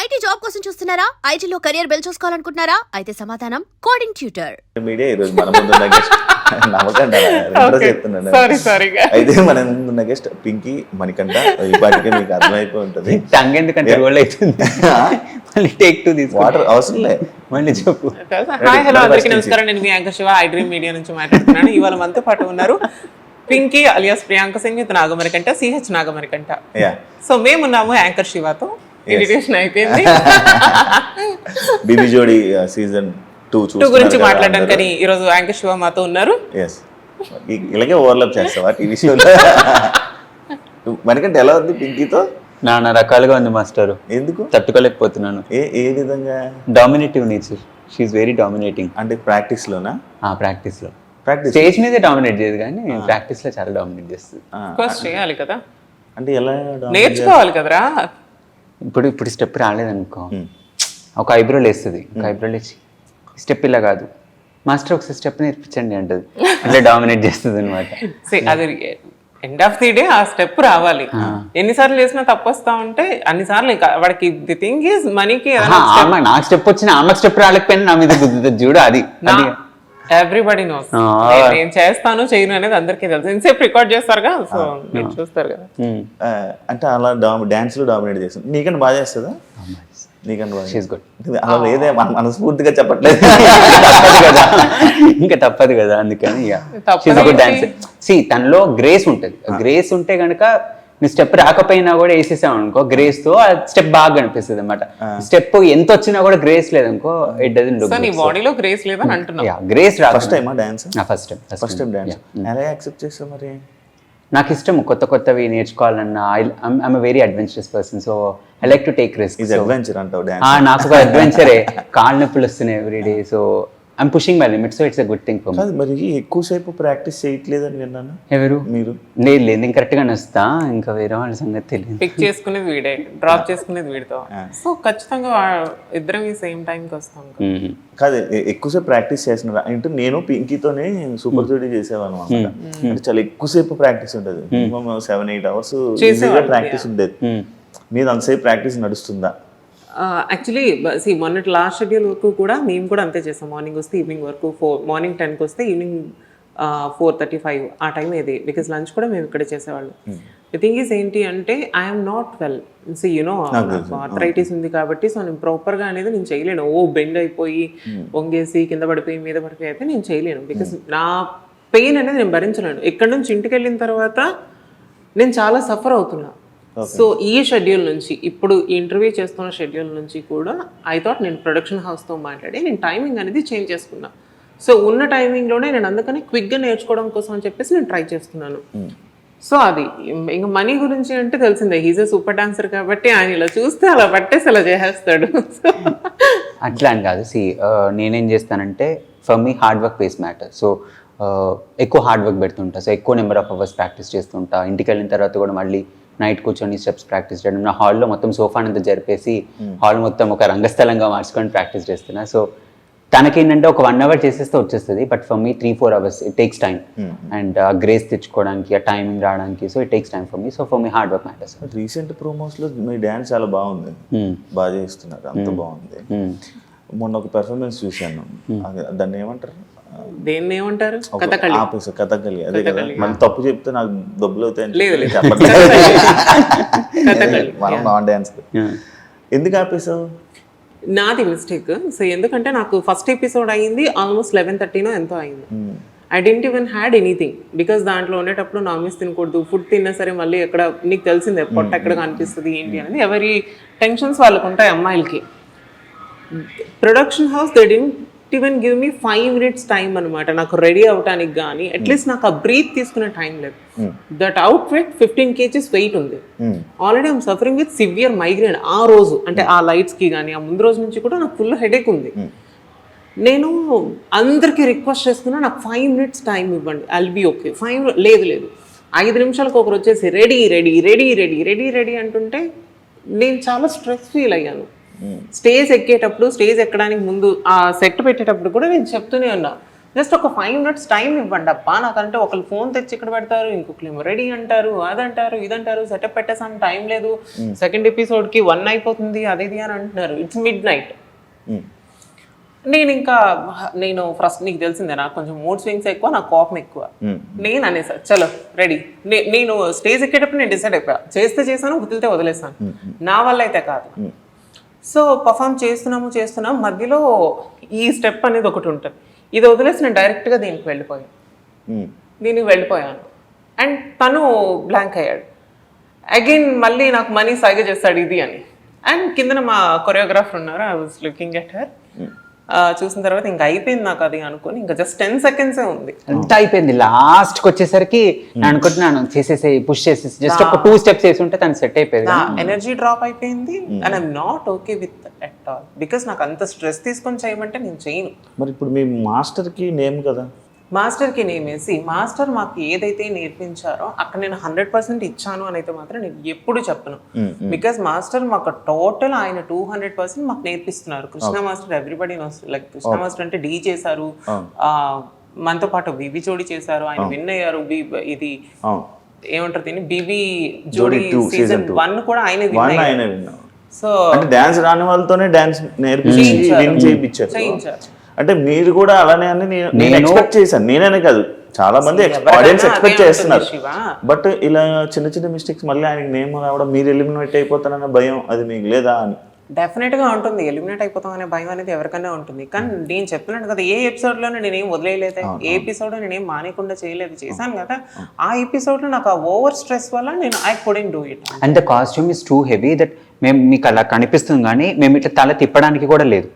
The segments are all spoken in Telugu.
ఐటీ జాబ్ కోసం చూస్తున్నారా? ఐటీలో కెరియర్ బిల్డ్ చూసుకోవాలనుకుంటున్నారా? అయితే సమాధానం కోడింగ్ ట్యూటర్. మీడియా ఈ రోజు మన ముందున్న గెస్ట్ నమ్మకండి చెప్తున్నాను. అయితే మన ముందున్న గెస్ట్ పింకీ మణికంఠ. ఈ పాటికే మీకు అర్థమైపోయి ఉంటుంది. టంగ్ ఎందుకంటే రోల్ అవుతుంది. మళ్ళీ టేక్ టు దిస్ వాటర్ అవసరం లేదు. మళ్ళీ చెప్పు. హాయ్ హలో అందరికీ నమస్కారం. నేను మీ anchor Shiva I dream media నుంచి మాట్లాడుతున్నాను. ఇవాళ మనతో పాటు ఉన్నారు పింకీ అలియాస్ ప్రియాంక సింగ్ విత్ నాగమరికంట, సిహెచ్ నాగమరికంట. సో మేమున్నాము యాంకర్ శివతో. ఇన్విటేషన్ అయిపోయింది. బీబీ జోడి సీజన్ 2 గురించి మాట్లాడడానికి ఈ రోజు యాంకర్ శివ మాతో ఉన్నారు. ఇలాగే ఓవర్లాప్ చేస్తావా టీవీ షోలో? మనకంటే ఎలా ఉంది పింకీతో? నానా రకాలుగా ఉంది మాస్టర్. ఎందుకు తట్టుకోలేకపోతున్నాను? ఏ విధంగా? Dominative nature. She is very dominating. అంటే ప్రాక్టీస్ లోనా? ప్రాక్టీస్ లో. స్టేజ్ మీదే డామినేట్ చేయదు కానీ ప్రాక్టీస్ లో చాలా డామినేట్ చేస్తుంది. చేయాలి కదా, అంటే ఎలా నేర్చుకోవాలి కదరా. ఇప్పుడు స్టెప్ రాలేదనుకో, ఒక ఐబ్రోలు వేస్తుంది. ఒక ఐబ్రోలు వేసి స్టెప్ ఇలా కాదు మాస్టర్ ఒకసారి స్టెప్ నేర్పించండి అంటది. అట్లా డామినేట్ చేస్తుంది అనమాట. అది ఎండ్ ఆఫ్ ది డే ఆ స్టెప్ రావాలి. ఎన్నిసార్లు చేసినా తప్పు వస్తా ఉంటే అన్నిసార్లు వాడికి ది థింగ్ ఈజ్ మనీకి నాకు స్టెప్ వచ్చిన ఆమెకు స్టెప్ రాలేకపోయినా నా మీద గుద్దుతుంది చూడు. అది ఎవ్రీబడి నోస్. నేను చేస్తాను చేయను అనేది అందరికీ తెలుసు. ఇన్సేపు రికార్డ్ చేస్తారుగా, సో మీరు చూస్తారు కదా. అంటే అలా డాన్స్ లో డామినేట్ చేస్తుంది. నీకంటే బాగా చేస్తుందా? నీకంటే అలా లేదే, మనస్ఫూర్తిగా చెప్పట్లేదు. ఇంకా తప్పదు కదా, అందుకని డాన్స్. తనలో గ్రేస్ ఉంటుంది. గ్రేస్ ఉంటే గనక నీ స్టెప్ రాకపోయినా కూడా వేసేసావు అనుకో గ్రేస్ తో, ఆ స్టెప్ బాగా కనిపిస్తుంది అనమాట. స్టెప్ ఎంత వచ్చినా కూడా గ్రేస్ లేదనుకో, ఇట్ డజంట్ లుక్. నీ బాడీలో గ్రేస్ లేదని అంటున్నా. గ్రేస్ రా. First time dance? First time dance. ఎలా యాక్సెప్ట్ చేస్తావు మరి? నాకు ఇష్టం కొత్తవి నేర్చుకోవాలన్నా. I'm very adventurous person, so I like to take risk. Adventure అంటావు డాన్స్? నాకు ఒక అడ్వెంచరే. కాళ్ళ నొప్పులు వస్తున్నాయి everyday, so I'm pushing my limits, so it's a good thing for me. మరి ఎక్కువసేపు ప్రాక్టీస్ చేయట్లేదని విన్నాను. ఎవరు? మీరు? లేదు నేను కరెక్ట్ గా నస్తా, ఇంకా వేరే వాళ్ళ సంగతి తెలియదు. పిక్ చేసుకునేది వీడే, డ్రాప్ చేసుకునేది వీడితో. సో ఖచ్చితంగా ఇద్దరం ఈ సేమ్ టైంకి వస్తాం. కాదు, ఎక్కువసేపు ప్రాక్టీస్ చేస్తున్నారు అంటే నేను పింకీతోనే సూపర్ జోడీ చేసేవాళ్ళం అనమాట. అంటే చాలా ఎక్కువసేపు ప్రాక్టీస్ ఉంటుంది. 7-8 hours ప్రాక్టీస్ ఉండేది. మీద అంతసేపు ప్రాక్టీస్ నడుస్తుందా? యాక్చువల్లీ మొన్నటి లాస్ట్ షెడ్యూల్ వరకు కూడా మేము కూడా అంతే చేస్తాం. మార్నింగ్ వస్తే ఈవినింగ్ వరకు, మార్నింగ్ 10కి వస్తే ఈవినింగ్ 4:35 ఆ టైం ఏది. బికాస్ లంచ్ కూడా మేము ఇక్కడే చేసేవాళ్ళం. ది థింగ్ ఈస్ ఏంటి అంటే I'm not well, you know arthritis ఉంది కాబట్టి, సో నేను ప్రాపర్గా అనేది నేను చేయలేను. బెండ్ అయిపోయి వంగేసి కింద పడిపోయి మీద పడిపోయి అయితే నేను చేయలేను. బికాస్ నా పెయిన్ అనేది నేను భరించలేను. ఇక్కడ నుంచి ఇంటికి వెళ్ళిన తర్వాత నేను చాలా సఫర్ అవుతున్నా. సో ఈ షెడ్యూల్ నుంచి, ఇప్పుడు ఇంటర్వ్యూ చేస్తున్న షెడ్యూల్ నుంచి కూడా ఐ థాట్ నేను ప్రొడక్షన్ హౌస్తో మాట్లాడి నేను టైమింగ్ అనేది చేంజ్ చేసుకున్నా. సో ఉన్న టైమింగ్లోనే నేను అందుకని క్విక్గా నేర్చుకోవడం కోసం అని చెప్పేసి నేను ట్రై చేస్తున్నాను. సో అది ఇంకా మనీ గురించి అంటే తెలిసిందే, హీజ్ ఏ సూపర్ డాన్సర్ కాబట్టి ఆయన ఇలా చూస్తే అలా పట్టేసి అలా చేసేస్తాడు. అట్లా అని కాదు. నేనేం చేస్తానంటే for me hard work pays matter. So ఎక్కువ హార్డ్ వర్క్ పెడుతుంటా. సో ఎక్కువ నెంబర్ ఆఫ్ అవర్స్ ప్రాక్టీస్ చేస్తుంటా. ఇంటికి వెళ్ళిన తర్వాత కూడా మళ్ళీ నైట్ కూర్చొని స్టెప్స్ ప్రాక్టీస్ చేయడం. నా హాల్లో మొత్తం సోఫానంతా జరిపేసి హాల్ మొత్తం ఒక రంగస్థలంగా మార్చుకొని ప్రాక్టీస్ చేస్తున్నా. సో తనకేంటంటే ఒక 1 hour చేసేస్తే వచ్చేస్తుంది. But for me 3-4 hours it takes time. And ఆ గ్రేస్ తెచ్చుకోవడానికి, ఆ టైమింగ్ రావడానికి, so it takes time for me. So for me hard work matters. Recent promos లో మీ డాన్స్ చాలా బాగుంది, బాగా చేస్తున్నారు, అంత బాగుంది. మొన్న ఒక పెర్ఫార్మెన్స్ చూశాను, దాన్ని ఏమంటారు? దేన్ని ఏమంటారు? కథకళి. అదే కదా, మనం తప్పు చెప్తే నాకు డబ్బులు అవుతాయని మనం నాన్ డాన్స్. ఎందుకు ఆపేసావు? నాది మిస్టేక్. సో ఎందుకంటే నాకు ఫస్ట్ ఎపిసోడ్ అయింది ఆల్మోస్ట్ 11:30 ఎంతో అయింది. I didn't even had anything. Because దాంట్లో ఉండేటప్పుడు నాన్ వెజ్ తినకూడదు. ఫుడ్ తిన్నా సరే మళ్ళీ ఎక్కడ నీకు తెలిసిందే పొట్ట ఎక్కడ కనిపిస్తుంది ఏంటి అనేది, ఎవరి టెన్షన్స్ వాళ్ళకు ఉంటాయి అమ్మాయిలకి. Production house they didn't even give me 5 minutes time అనమాట నాకు రెడీ అవడానికి. కానీ అట్లీస్ట్ నాకు ఆ బ్రీత్ తీసుకునే టైం లేదు. That outfit 15 kgs weight ఉంది. Already I'm suffering with severe migraine ఆ రోజు. అంటే ఆ లైట్స్కి కానీ ఆ ముందు రోజు నుంచి కూడా నాకు ఫుల్ హెడేక్ ఉంది. నేను అందరికీ రిక్వెస్ట్ చేస్తున్నా, నాకు 5 minutes టైం ఇవ్వండి, ఐల్ బీ ఓకే. 5 లేదు 5 నిమిషాలకు ఒకరు వచ్చేసి ready ready ready ready ready ready అంటుంటే నేను చాలా స్ట్రెస్ ఫీల్ అయ్యాను. స్టేజ్ ఎక్కేటప్పుడు, స్టేజ్ ఎక్కడానికి ముందు ఆ సెట్ పెట్టేటప్పుడు కూడా నేను చెప్తూనే ఉన్నా, జస్ట్ ఒక 5 minutes టైం ఇవ్వండి అబ్బా నాకంటే ఒకళ్ళు ఫోన్ తెచ్చి ఇక్కడ పెడతారు, ఇంకొకరు రెడీ అంటారు, అదంటారు, ఇదంటారు, సెటప్ పెట్టేసాం, టైం లేదు, సెకండ్ ఎపిసోడ్కి 1 అయిపోతుంది, అదేది అని అంటున్నారు. It's midnight. నేను ఫస్ట్ నీకు తెలిసిందే నాకు కొంచెం మూడ్ స్వింగ్స్ ఎక్కువ, నాకు కోపం ఎక్కువ. నేను అనేసా చలో రెడీ. నేను స్టేజ్ ఎక్కేటప్పుడు నేను డిసైడ్ అయిపోయా, చేస్తే చేశాను, వదిలితే వదిలేసాను, నా వల్ల అయితే కాదు. సో పర్ఫామ్ చేస్తున్నాం, మధ్యలో ఈ స్టెప్ అనేది ఒకటి ఉంటుంది, ఇది వదిలేసి నేను డైరెక్ట్గా దీనికి వెళ్ళిపోయాను. అండ్ తను బ్లాంక్ అయ్యాడు. అగైన్ మళ్ళీ నాకు మనీ సైగ చేస్తాడు ఇది అని. అండ్ కిందన మా కొరియోగ్రాఫర్ ఉన్నారు, I was looking at her. చూసిన తర్వాత ఇంకా అయిపోయింది నాకు అది అనుకుని, ఇంకా జస్ట్ 10 seconds ఉంది, అంత అయిపోయింది. లాస్ట్కి వచ్చేసరికి నేను అనుకుంటున్నాను చేసేసి పుష్ చేసేసి జస్ట్ ఒక 2 steps వేసి ఉంటే తను సెట్ అయిపోయింది. ఎనర్జీ డ్రాప్ అయిపోయింది. And I'm not okay with at all, because నాకు అంత స్ట్రెస్ తీసుకొని చేయమంటే నేను చేయను. మరి ఇప్పుడు మీ మాస్టర్కి నేమ్ కదా, మాస్టర్కి నేమేసి మాస్టర్ మాకు ఏదైతే నేర్పించారో అక్కడ నేను 100% ఇచ్చాను అని అయితే మాత్రం నేను ఎప్పుడు చెప్పను. బికాస్ మాస్టర్ మాకు టోటల్ ఆయన 200% మాకు నేర్పిస్తున్నారు. Krishna master everybody knows, like Krishna master అంటే డీ చేశారు, మనతో పాటు బీబీ జోడీ చేశారు, ఆయన విన్ అయ్యారు. ఇది ఏమంటారు దీన్ని, బీబీ జోడీ సీజన్ 1 కూడా ఆయనే విన్ అయ్యారు. సో అంటే డాన్స్ రాని వాళ్ళతోనే డాన్స్ నేర్పించి విన్ చేయించారు. అంటే మీరు కూడా అలానే అని నేను ఎక్స్పెక్ట్ చేశాను. నేనే కాదు, చాలా మంది ఆడియన్స్ ఎక్స్పెక్ట్ చేస్తున్నారు. బట్ ఇలా చిన్న చిన్న మిస్టేక్స్ మళ్ళీ ఆయనకి నేమ్ రావడం, మీరు ఎలిమినేట్ అయిపోతారన్న భయం అది మీకు లేదా అని? డెఫినెట్ గా ఉంటుంది, ఎలిమినేట్ అయిపోతాం అనే భయం అనేది ఎవరికైనా ఉంటుంది. కానీ నేను చెప్పినట్టు కదా, ఏ ఎపిసోడ్ లోనే నేనేం వదిలేయలేదు, ఏ ఎపిసోడ్ లో నేనేం మానేయకుండా చేశాను కదా. ఆ ఎపిసోడ్ లో నాకు ఆ ఓవర్ స్ట్రెస్ వల్ల నేను I couldn't do it. And the costume is too heavy that మేము మీకు అలా కనిపిస్తుంది, కానీ మేము ఇట్లా తల తిప్పడానికి కూడా లేదు.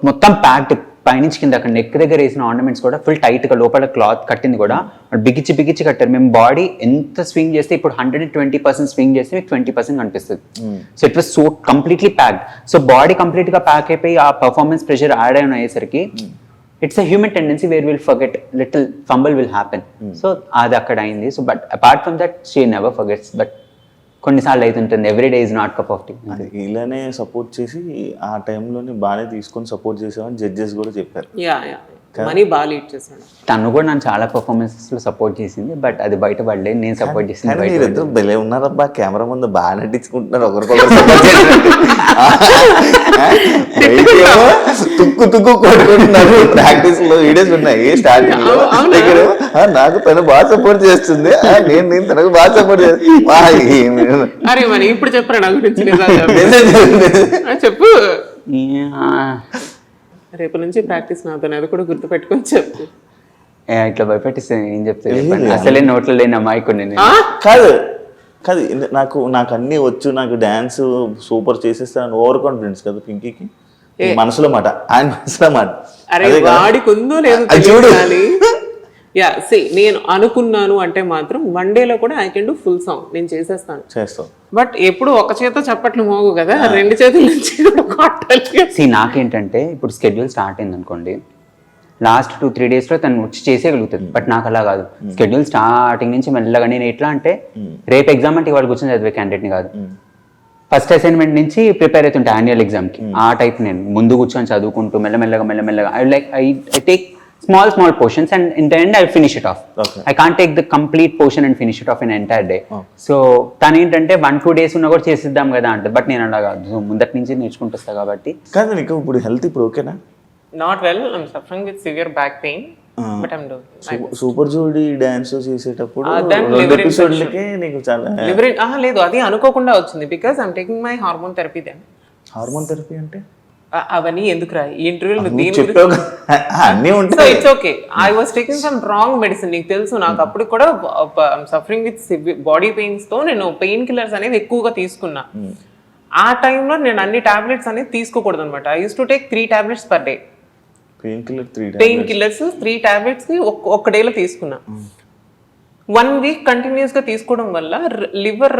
మొత్తం ప్యాక్డ్ పైనుంచి కింద అక్కడ నెక్ దగ్గర వేసిన ఆర్నమెంట్స్ కూడా ఫుల్ టైట్ గా, లోపల క్లాత్ కట్టింది కూడా బిగించి కట్టారు. మేము బాడీ ఎంత స్వింగ్ చేస్తే, ఇప్పుడు 120% స్వింగ్ చేస్తే మీకు 20% కనిపిస్తుంది. So it was so completely packed. So body complete గా ప్యాక్ అయిపోయి ఆ పర్ఫార్మెన్స్ ప్రెషర్ యాడ్ అయిన అయ్యేసరికి it's a human tendency where will forget, little fumble will happen. So అది అక్కడ అయింది. So but apart from that she never forgets. But కొన్నిసార్లు అవుతుంటుంది, every day is not cup of tea. ఇలానే సపోర్ట్ చేసి ఆ టైంలోనే బాగానే తీసుకొని సపోర్ట్ చేసామని జడ్జెస్ కూడా చెప్పారు. మనీ బాగా లీడ్ చేశాడు. తను కూడా నన్ను చాలా పర్ఫార్మెన్సెస్ లో సపోర్ట్ చేసింది, బట్ అది బయట పడలేదు. నేను సపోర్ట్ చేసింది. మీరిద్దరు భలే ఉన్నారబ్బా, కెమెరా ముందు బాగా నటించుకుంటున్నారు ఒకరికొకరు. తుక్కు కొట్టుకుంటున్నారు. ప్రాక్టీస్ లో వీడియోస్ ఉన్నాయి స్టార్టింగ్ లో. నాకు తను బాగా సపోర్ట్ చేస్తుంది, నేను తనకు బాగా సపోర్ట్ చేస్తాను. అరే మరి ఇప్పుడు చెప్పరా నా గురించి, చెప్పు. రేపు నుంచి ప్రాక్టీస్ నాతో, అది కూడా గుర్తు పెట్టుకొని చెప్పు. ఇట్లా భయపెట్టిస్తే ఏం చెప్తాను, అసలే నోట్లో లేని అమ్మాయి కొన్ని. కాదు నాకు అన్ని వచ్చు, నాకు డాన్స్ సూపర్ చేసేస్తాను ఓవర్ కాన్ఫిడెన్స్ కదా పింకీకి. మనసులో మాట, ఆయన మనసులో మాట. అరే వాడికి ఉందో లేదో కానీ నేను అనుకున్నాను అంటే మాత్రం 1 dayలో కూడా I can do full song, నేను చేస్తాను. బట్ ఎప్పుడు ఒక చేత చప్పట్లు మోగు కదా, 2 చేతుల నుంచి కొట్టాలి. నాకేంటంటే ఇప్పుడు స్కెడ్యూల్ స్టార్ట్ అయింది అనుకోండి, లాస్ట్ 2-3 days లో తను వచ్చి చేసేయగలుగుతుంది. బట్ నాకు అలా కాదు, స్కెడ్యూల్ స్టార్టింగ్ నుంచి మెల్లగా. నేను ఎట్లా అంటే రేపు ఎగ్జామ్ అంటే ఇవాళ కూర్చొని చదివే క్యాండిడేట్ని కాదు. ఫస్ట్ అసైన్మెంట్ నుంచి ప్రిపేర్ అవుతుంటే యాన్యువల్ ఎగ్జామ్కి, ఆ టైప్ నేను ముందు కూర్చొని చదువుకుంటూ మెల్లమెల్లగా I take small portions and in the end I'll finish it off. I can't take the complete portion and finish it off in an entire day. So tani entante 1-2 days unna kuda chesiddam kada ante, but nenu alaga mundati nunchi నేర్చుకుంటూ వస్తా కాబట్టి. కాదు నీకు ఇప్పుడు హెల్త్ ఇప్పుడు ఓకేనా? Not well, I'm suffering with severe back pain, but I'm doing. Super Jodi dance చేసేటప్పుడు 2 ఎపిసోడ్లకే నీకు చాలా లేదు, అది అనుకోకుండా వచ్చింది. Because I'm taking my hormone therapy. Then hormone therapy అంటే అవన్నీ ఎందుకు రా ఈ ఇంటర్వ్యూలో, it's okay. I was taking some wrong medicine. నీకు తెలుసు, నాకు అప్పుడు కూడా సఫరింగ్ విత్ బాడీ పెయిన్స్ తో నేను పెయిన్ కిల్లర్స్ అనేది ఎక్కువగా తీసుకున్నా. ఆ టైంలో నేను అన్ని టాబ్లెట్స్ అనేది తీసుకోకూడదు అనమాట. I use to take 3 tablets per day. Pain killers 3 tablets ఒక్క డేలో తీసుకున్నా. 1 week కంటిన్యూస్ గా తీసుకోవడం వల్ల లివర్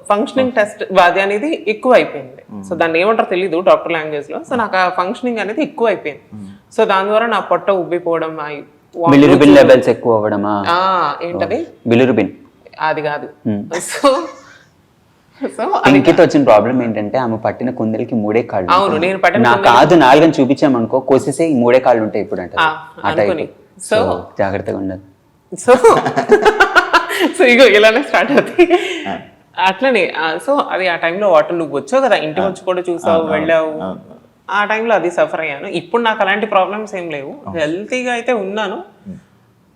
ఫంక్షనింగ్ టెస్ట్ అది అనేది ఎక్కువ అయిపోయింది. సో దాన్ని ఏమంటారో తెలీదు డాక్టర్ లాంగ్వేజ్ లో. సో నాకు ఆ ఫంక్షనింగ్ అనేది ఎక్కువ అయిపోయింది. సో దాని ద్వారా నా పొట్ట ఉబ్బిపోవడం, బిలిరుబిన్ లెవెల్స్ ఎక్కువ అవ్వడమా, ఏంటది బిలిరుబిన్ అది కాదు. సో సో పింకీతో వచ్చిన ప్రాబ్లం ఏంటంటే ఆమె పట్టిన కుందలకి 3 కాళ్ళు అవును, ఉంటాయి. నేను పట్టిన నా కాదు 4 అని చూపించామనుకో కోసేసే ఈ 3 కాళ్ళు ఉంటాయి ఇప్పుడు అంటే ఆ టైప్. అనుకుని సో జాగ్రత్తగా ఉండాలి. సో సో ఇగో ఇలానే స్టార్ట్ అవుతాయి అట్లనే. సో అది ఆ టైంలో వాటర్ నువ్వు వచ్చావు కదా, ఇంటికి వచ్చి కూడా చూసావు, వెళ్ళావు. ఆ టైంలో అది సఫర్ అయ్యాను. ఇప్పుడు నాకు అలాంటి ప్రాబ్లమ్స్ ఏం లేవు, హెల్తీగా అయితే ఉన్నాను.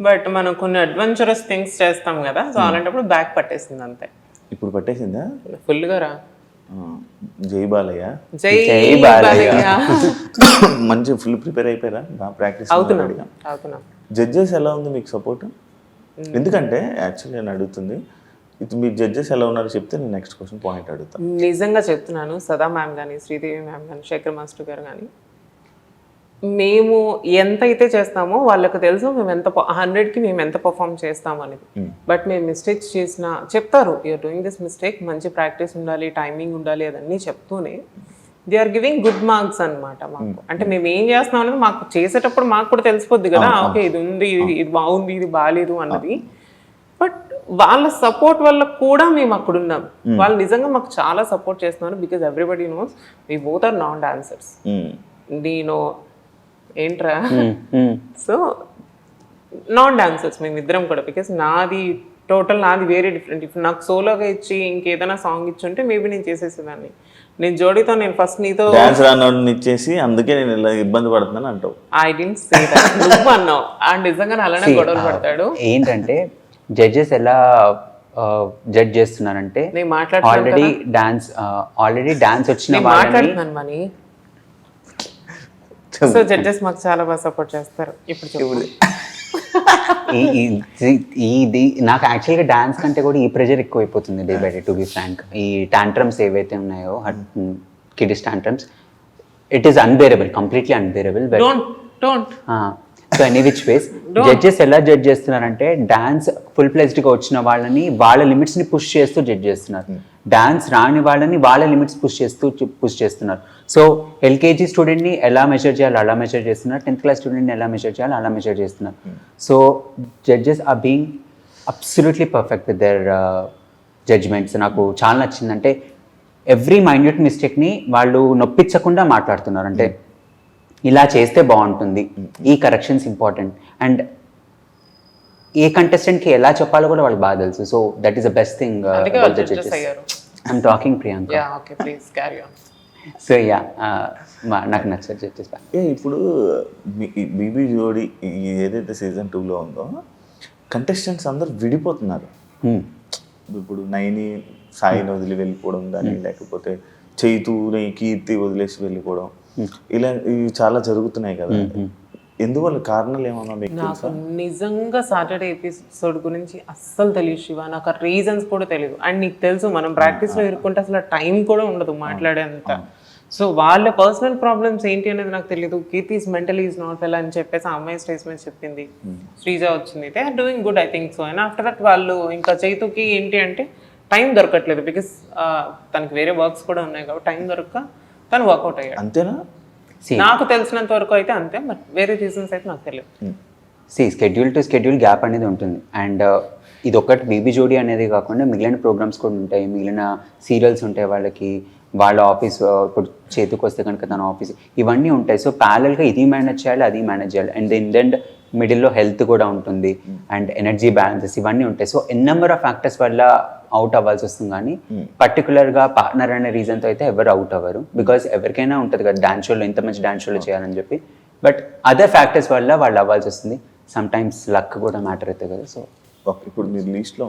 బట్ మనం కొన్ని అడ్వెంచరస్ థింగ్స్ చేస్తాం కదా, సో అలాంటప్పుడు బ్యాక్ పట్టేసింది అంతే. ఇప్పుడు పట్టేసిందా? ఫుల్గా రా. జై బాలయ్య. జై జై బాలయ్య. బాలయ్య. మంచి ఫుల్ ప్రిపేర్ అయిపోయారా? బాగా ప్రాక్టీస్ అవుతున్నాం. జడ్జెస్ ఎలా ఉంది మీకు సపోర్ట్? ఎందుకంటే యాక్చువల్లీ నేను అడుగుతుంది ఇప్పుడు మీ జడ్జెస్ ఎలా ఉన్నారో చెప్తే నేను నెక్స్ట్ క్వశ్చన్ పాయింట్ అడుగుతాను. నిజంగా చెప్తున్నాను, సదా మ్యామ్ కానీ, శ్రీదేవి మ్యామ్ కానీ, శేఖర్ మాస్టర్ గారు కానీ, మేము ఎంత అయితే చేస్తామో వాళ్ళకి తెలుసు మేము ఎంత 100కి మేము ఎంత పర్ఫామ్ చేస్తాము అనేది. బట్ మేము మిస్టేక్స్ చేసినా చెప్తారు, యూఆర్ డూయింగ్ దిస్ మిస్టేక్, మంచి ప్రాక్టీస్ ఉండాలి, టైమింగ్ ఉండాలి, అదన్నీ చెప్తూనే they are giving good marks అనమాట మాకు. అంటే మేము ఏం చేస్తున్నాం అనేది మాకు చేసేటప్పుడు మాకు కూడా తెలిసిపోద్ది కదా, ఓకే ఇది ఉంది, ఇది బాగుంది, ఇది బాగాలేదు అన్నది. బట్ వాళ్ళ సపోర్ట్ వల్ల కూడా మేము అక్కడ ఉన్నాం. వాళ్ళు నిజంగా మాకు చాలా సపోర్ట్ చేస్తున్నారు. Because everybody knows we both are non dancers. నేను ఏంట్రా, సో నాన్ డాన్సర్స్ మేమిద్దరం కూడా. బికాస్ నాది వేరే డిఫరెంట్. ఇప్పుడు నాకు సోలోగా ఇచ్చి ఇంకేదైనా సాంగ్ ఇచ్చుంటే మేబీ నేను చేసేసేదాన్ని. నేను జోడీతో నేను ఫస్ట్ నీతో డాన్స్ రానోడిని ఇచ్చేసి అందుకే నేను ఇలా ఇబ్బంది పడుతున్నాను అంటావు. I don't say that. నువ్వు అన్నావు అండ్ నిజంగా అలానే గొడవలు పడతాడు. ఏంటంటే జడ్జెస్ ఎలా జడ్జ్ చేస్తున్నారంటే నేను మాట్లాడుతున్నాను ఆల్రెడీ డాన్స్ వచ్చిన వాళ్ళని మాట్లాడుతున్నాను మనీ. సో జడ్జెస్ మాకు చాలా బాగా సపోర్ట్ చేస్తారు. ఇప్పుడు చెప్పు. ఇది నాకు యాక్చువల్గా డాన్స్ కంటే కూడా ఈ ప్రెషర్ ఎక్కువ అయిపోతుంది day by day, to be frank. ఈ టాంట్రమ్స్ ఏవైతే ఉన్నాయో kids tantrums, it is unbearable, completely unbearable. Don't so any which ways judges ఎలా జడ్జ్ చేస్తున్నారంటే డాన్స్ ఫుల్ ప్లెజ్డ్గా వచ్చిన వాళ్ళని వాళ్ళ లిమిట్స్ని పుష్ చేస్తూ జడ్జ్ చేస్తున్నారు. డాన్స్ రాని వాళ్ళని వాళ్ళ లిమిట్స్ పుష్ చేస్తున్నారు. సో ఎల్కేజీ స్టూడెంట్ని ఎలా మెజర్ చేయాలి అలా మెజర్ చేస్తున్నారు, 10th క్లాస్ స్టూడెంట్ని ఎలా మెజర్ చేయాలి అలా మెజర్ చేస్తున్నారు. So judges are being absolutely perfect with their judgements. నాకు చాలా నచ్చిందంటే ఎవ్రీ మైన్యూట్ మిస్టేక్ని వాళ్ళు నొప్పించకుండా మాట్లాడుతున్నారు. అంటే ఇలా చేస్తే బాగుంటుంది, ఈ కరెక్షన్స్ ఇంపార్టెంట్, అండ్ ఏ కంటెస్టెంట్కి ఎలా చెప్పాలో కూడా వాళ్ళకి బాగా తెలుసు. So that is the best thing. I'm talking Priyanka. So yeah, నాకు నచ్చదు జడ్జెస్. ఇప్పుడు బీబీ జోడి ఏదైతే సీజన్ 2లో ఉందో కంటెస్టెంట్స్ అందరు విడిపోతున్నారు. ఇప్పుడు నైని సాయిని వదిలి వెళ్ళిపోవడం కానీ, లేకపోతే చైతూని కీర్తి వదిలేసి వెళ్ళిపోవడం, ఇలా ఇవి చాలా జరుగుతున్నాయి కదా. ఎందువల్ల కారణాలు ఏమన్నా మీకు నాకు నిజంగా సాటర్డే ఎపిసోడ్ గురించి అస్సలు తెలియదు శివ. నాకు ఆ రీజన్స్ కూడా తెలియదు. అండ్ నీకు తెలుసు మనం ప్రాక్టీస్లో ఇరుక్కుంటే అసలు టైం కూడా ఉండదు మాట్లాడేంత. సో వాళ్ళ పర్సనల్ ప్రాబ్లమ్స్ ఏంటి అనేది నాకు తెలియదు. Keerthi is mentally is not well అని చెప్పేసి ఆ అమ్మాయి స్టేజ్ మీద చెప్పింది. శ్రీజ వచ్చింది, they are doing good, I think so. And after that వాళ్ళు ఇంకా చైతుకి ఏంటి అంటే టైం దొరకట్లేదు. బికాస్ తనకి వేరే వర్క్స్ కూడా ఉన్నాయి కాబట్టి టైం దొరక్క తను వర్కౌట్ అయ్యాడు. అంతేనా? నాకు తెలిసినంత వరకు అయితే అంతే. బట్ వేరే రీజన్స్ అయితే నాకు తెలియదు. స్కెడ్యూల్ టు స్కెడ్యూల్ గ్యాప్ అనేది ఉంటుంది. అండ్ ఇది ఒకటి బీబీ జోడీ అనేది కాకుండా మిగిలిన ప్రోగ్రామ్స్ కూడా ఉంటాయి, మిగిలిన సీరియల్స్ ఉంటాయి వాళ్ళకి, వాళ్ళ ఆఫీస్ ఇప్పుడు చేతికి వస్తే కనుక తన ఆఫీస్, ఇవన్నీ ఉంటాయి. సో ప్యారల్గా ఇది మేనేజ్ చేయాలి, అది మేనేజ్ చేయాలి. అండ్ ఇన్ మిడిల్లో హెల్త్ కూడా ఉంటుంది, అండ్ ఎనర్జీ బ్యాలెన్సెస్ ఇవన్నీ ఉంటాయి. So N number of factors వల్ల అవుట్ అవ్వాల్సి వస్తుంది. కానీ పర్టికులర్గా పార్ట్నర్ అనే రీజన్తో అయితే ఎవరు అవుట్ అవ్వరు. బికాజ్ ఎవరికైనా ఉంటుంది కదా డాన్స్ షోలో ఇంత మంచి డాన్స్ షోలో చేయాలని చెప్పి. బట్ అదర్ ఫ్యాక్టర్స్ వల్ల వాళ్ళు అవ్వాల్సి వస్తుంది. సమ్ టైమ్స్ లక్ కూడా మ్యాటర్ అవుతుంది కదా. సో ఇప్పుడు మీరు లీస్ట్లో